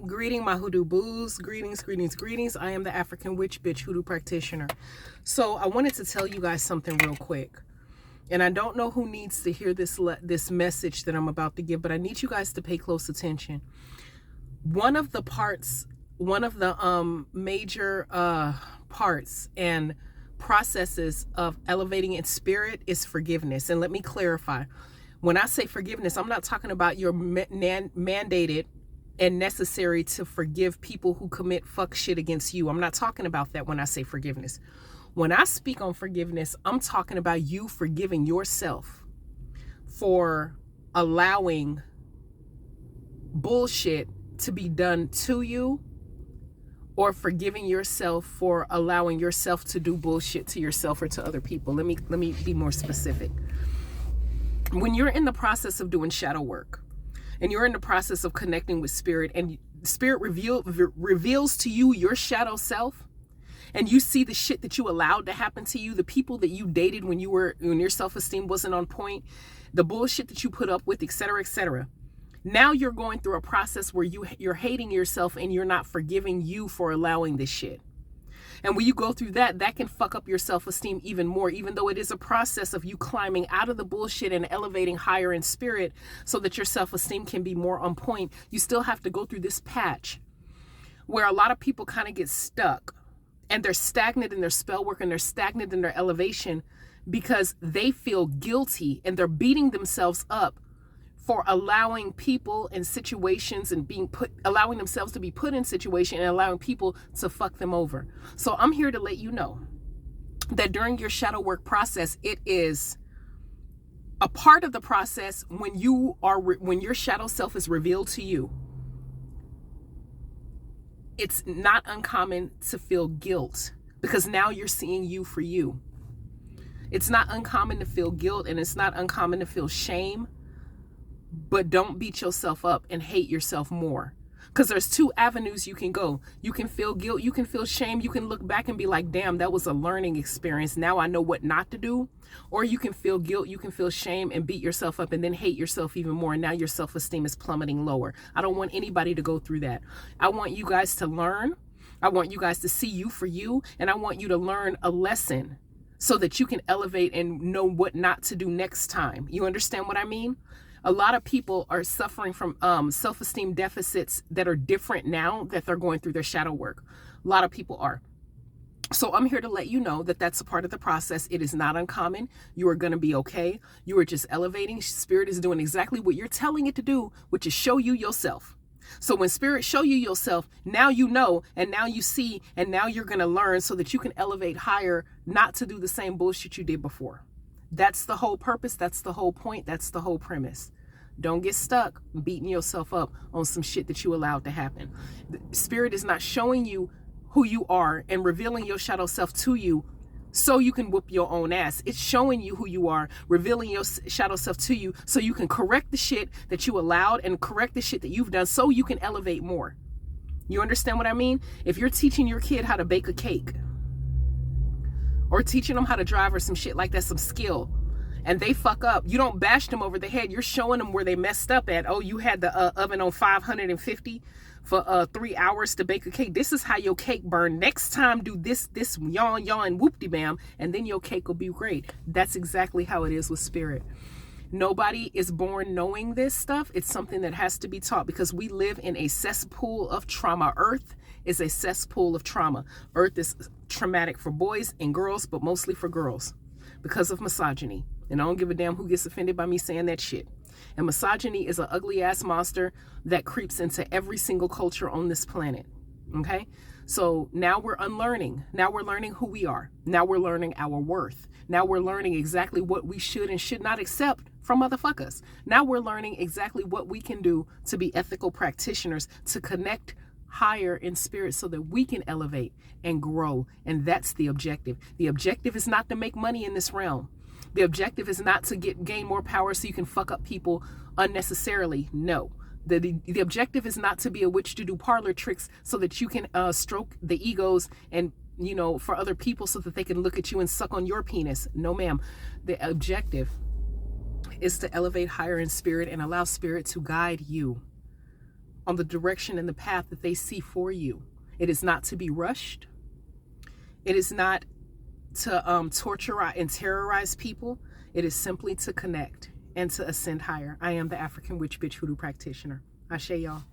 Greeting my hoodoo boos. Greetings. I am the African witch bitch hoodoo practitioner. So I wanted to tell you guys something real quick. And I don't know who needs to hear this message that I'm about to give, but I need you guys to pay close attention. One of the major parts and processes of elevating in spirit is forgiveness. And let me clarify. When I say forgiveness, I'm not talking about your mandated and necessary to forgive people who commit fuck shit against you. I'm not talking about that when I say forgiveness. When I speak on forgiveness, I'm talking about you forgiving yourself for allowing bullshit to be done to you, or forgiving yourself for allowing yourself to do bullshit to yourself or to other people. Let me be more specific. When you're in the process of doing shadow work, and you're in the process of connecting with spirit, and spirit reveals to you your shadow self, and you see the shit that you allowed to happen to you, the people that you dated when your self-esteem wasn't on point, the bullshit that you put up with, etc., etc. Now you're going through a process where you're hating yourself and you're not forgiving you for allowing this shit. And when you go through that can fuck up your self-esteem even more, even though it is a process of you climbing out of the bullshit and elevating higher in spirit so that your self-esteem can be more on point. You still have to go through this patch where a lot of people kind of get stuck and they're stagnant in their spell work and they're stagnant in their elevation because they feel guilty and they're beating themselves up for allowing people and situations and allowing themselves to be put in situation and allowing people to fuck them over. So I'm here to let you know that during your shadow work process, it is a part of the process when your shadow self is revealed to you. It's not uncommon to feel guilt because now you're seeing you for you. It's not uncommon to feel guilt, and it's not uncommon to feel shame. But don't beat yourself up and hate yourself more. Because there's two avenues you can go. You can feel guilt, you can feel shame, you can look back and be like, damn, that was a learning experience. Now I know what not to do. Or you can feel guilt, you can feel shame and beat yourself up and then hate yourself even more. And now your self-esteem is plummeting lower. I don't want anybody to go through that. I want you guys to learn. I want you guys to see you for you. And I want you to learn a lesson so that you can elevate and know what not to do next time. You understand what I mean? A lot of people are suffering from self-esteem deficits that are different now that they're going through their shadow work. A lot of people are. So I'm here to let you know that that's a part of the process. It is not uncommon. You are going to be okay. You are just elevating. Spirit is doing exactly what you're telling it to do, which is show you yourself. So when spirit show you yourself, now you know, and now you see, and now you're going to learn so that you can elevate higher, not to do the same bullshit you did before. That's the whole purpose. That's the whole point. That's the whole premise. Don't get stuck beating yourself up on some shit that you allowed to happen. The spirit is not showing you who you are and revealing your shadow self to you so you can whoop your own ass. It's showing you who you are, revealing your shadow self to you so you can correct the shit that you allowed and correct the shit that you've done so you can elevate more. You understand what I mean? If you're teaching your kid how to bake a cake, or teaching them how to drive or some shit like that, some skill, and they fuck up, you don't bash them over the head. You're showing them where they messed up at. Oh, you had the oven on 550 for 3 hours to bake a cake. This is how your cake burn. Next time, do this yawn, whoop-de-bam, and then your cake will be great. That's exactly how it is with spirit. Nobody is born knowing this stuff. It's something that has to be taught because we live in a cesspool of trauma. Earth is a cesspool of trauma. Earth is traumatic for boys and girls, but mostly for girls because of misogyny. And I don't give a damn who gets offended by me saying that shit. And misogyny is an ugly ass monster that creeps into every single culture on this planet. Okay? So now we're unlearning. Now we're learning who we are. Now we're learning our worth. Now we're learning exactly what we should and should not accept from motherfuckers. Now we're learning exactly what we can do to be ethical practitioners, to connect higher in spirit so that we can elevate and grow. And that's the objective. The objective is not to make money in this realm. The objective is not to gain more power so you can fuck up people unnecessarily. No. The objective is not to be a witch to do parlor tricks so that you can stroke the egos and, for other people so that they can look at you and suck on your penis. No, ma'am. The objective is to elevate higher in spirit and allow spirit to guide you. on the direction and the path that they see for you. It is not to be rushed. It is not to torture and terrorize people. It is simply to connect and to ascend higher. I am the African Witch Bitch Hoodoo practitioner. Ashe, y'all.